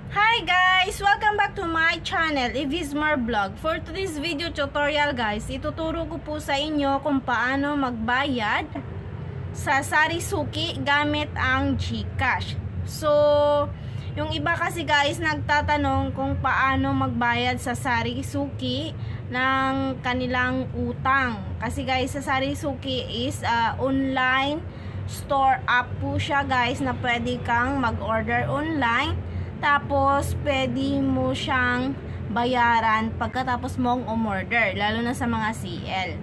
Hi guys! Welcome back to my channel, Evismar Vlog. For today's video tutorial guys, ituturo ko po sa inyo kung paano magbayad sa Sarisuki gamit ang GCash. So, yung iba kasi guys nagtatanong kung paano magbayad sa Sarisuki ng kanilang utang. Kasi guys, sa Sarisuki is online store app po siya guys na pwede kang mag-order online. Tapos, pwede mo siyang bayaran pagkatapos mong umorder. Lalo na sa mga CL.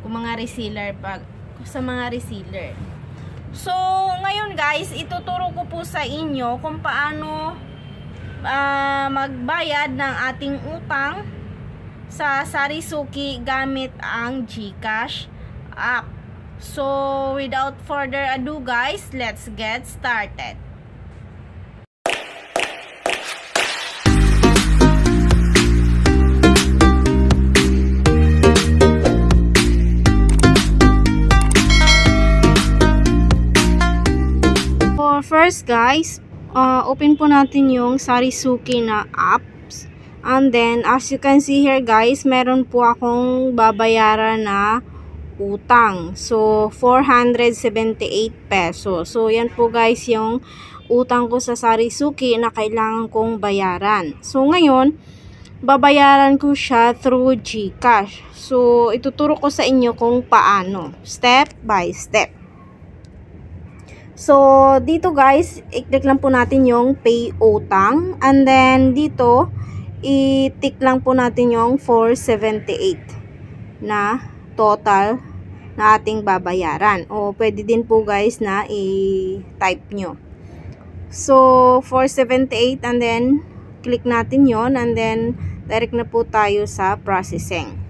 Kung mga reseller, sa mga reseller. So, ngayon guys, ituturo ko po sa inyo kung paano magbayad ng ating utang sa Sarisuki gamit ang GCash app. So, without further ado guys, let's get started. First guys, open po natin yung Sarisuki na apps. And then, as you can see here guys, meron po akong babayaran na utang. So, 478 pesos. So, yan po guys yung utang ko sa Sarisuki na kailangan kong bayaran. So, ngayon, babayaran ko siya through GCash. So, ituturo ko sa inyo kung paano. Step by step. So, dito guys, i-click lang po natin yung pay utang. And then, dito, i-tick lang po natin yung 478 na total na ating babayaran. O, pwede din po guys na i-type nyo. So, 478 and then, click natin yon and then, direct na po tayo sa processing.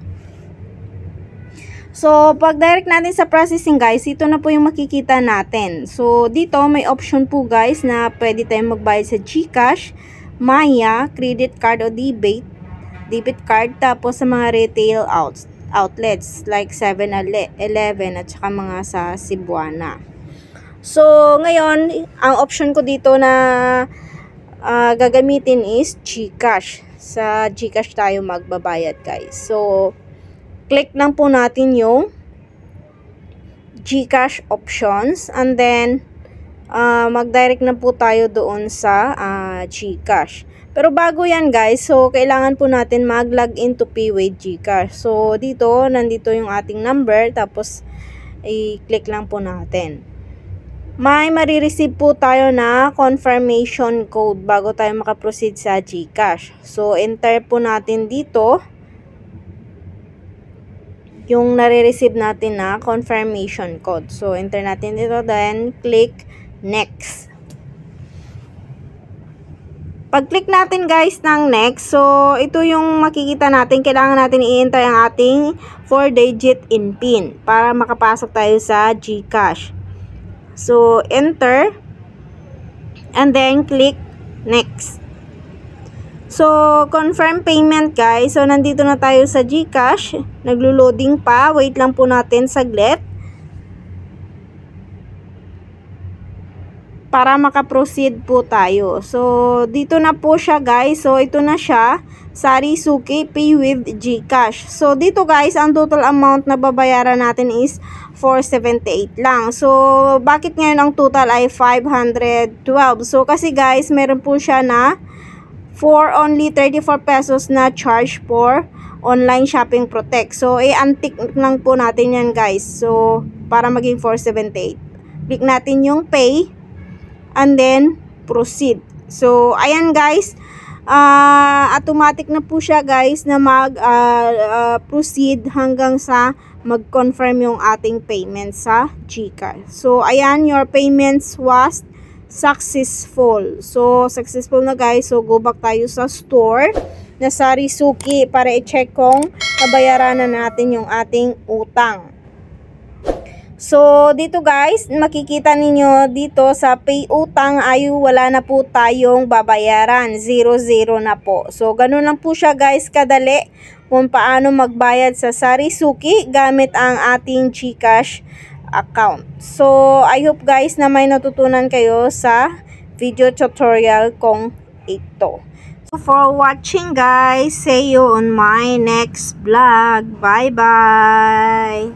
So, pag direct natin sa processing guys, ito na po yung makikita natin. So, dito may option po guys na pwede tayong magbayad sa GCash, Maya, credit card o debit card, tapos sa mga retail outlets like 7-Eleven at saka mga sa Cebuana. So, ngayon, ang option ko dito na gagamitin is GCash. Sa GCash tayo magbabayad guys. So, click lang po natin yung GCash options and then mag-direct na po tayo doon sa GCash. Pero bago yan guys, so kailangan po natin mag-login to pay with GCash. So dito, nandito yung ating number tapos i-click lang po natin. May marireceive po tayo na confirmation code bago tayo makaproceed sa GCash. So enter po natin dito yung nare-receive natin na confirmation code. So, enter natin dito, then click next. Pag-click natin guys ng next, so ito yung makikita natin. Kailangan natin i-enter ang ating 4-digit PIN para makapasok tayo sa GCash. So, enter and then click next. So, confirm payment guys. So, nandito na tayo sa GCash. Naglo-loading pa. Wait lang po natin saglit. Para makaproceed po tayo. So, dito na po siya guys. So, ito na siya. Sarisuki Pay with GCash. So, dito guys, ang total amount na babayaran natin is 478 lang. So, bakit ngayon ang total ay 512? So, kasi guys, meron po siya na for only 34 pesos na charge for online shopping protect. So, i-untick lang po natin yan guys. So, para maging 478. Click natin yung pay and then proceed. So, ayan guys. Automatic na po siya guys na mag-proceed hanggang sa mag-confirm yung ating payment sa GCash. So, ayan, your payments was successful. So, successful na guys. So, go back tayo sa store na Sarisuki para i-check kung nabayaran na natin yung ating utang. So, dito guys, makikita ninyo dito sa pay utang ay wala na po tayong babayaran. 0-0 na po. So, ganun lang po siya guys kadali kung paano magbayad sa Sarisuki gamit ang ating GCash account. So, I hope guys na may natutunan kayo sa video tutorial kong ito. So for watching guys, see you on my next vlog. Bye bye.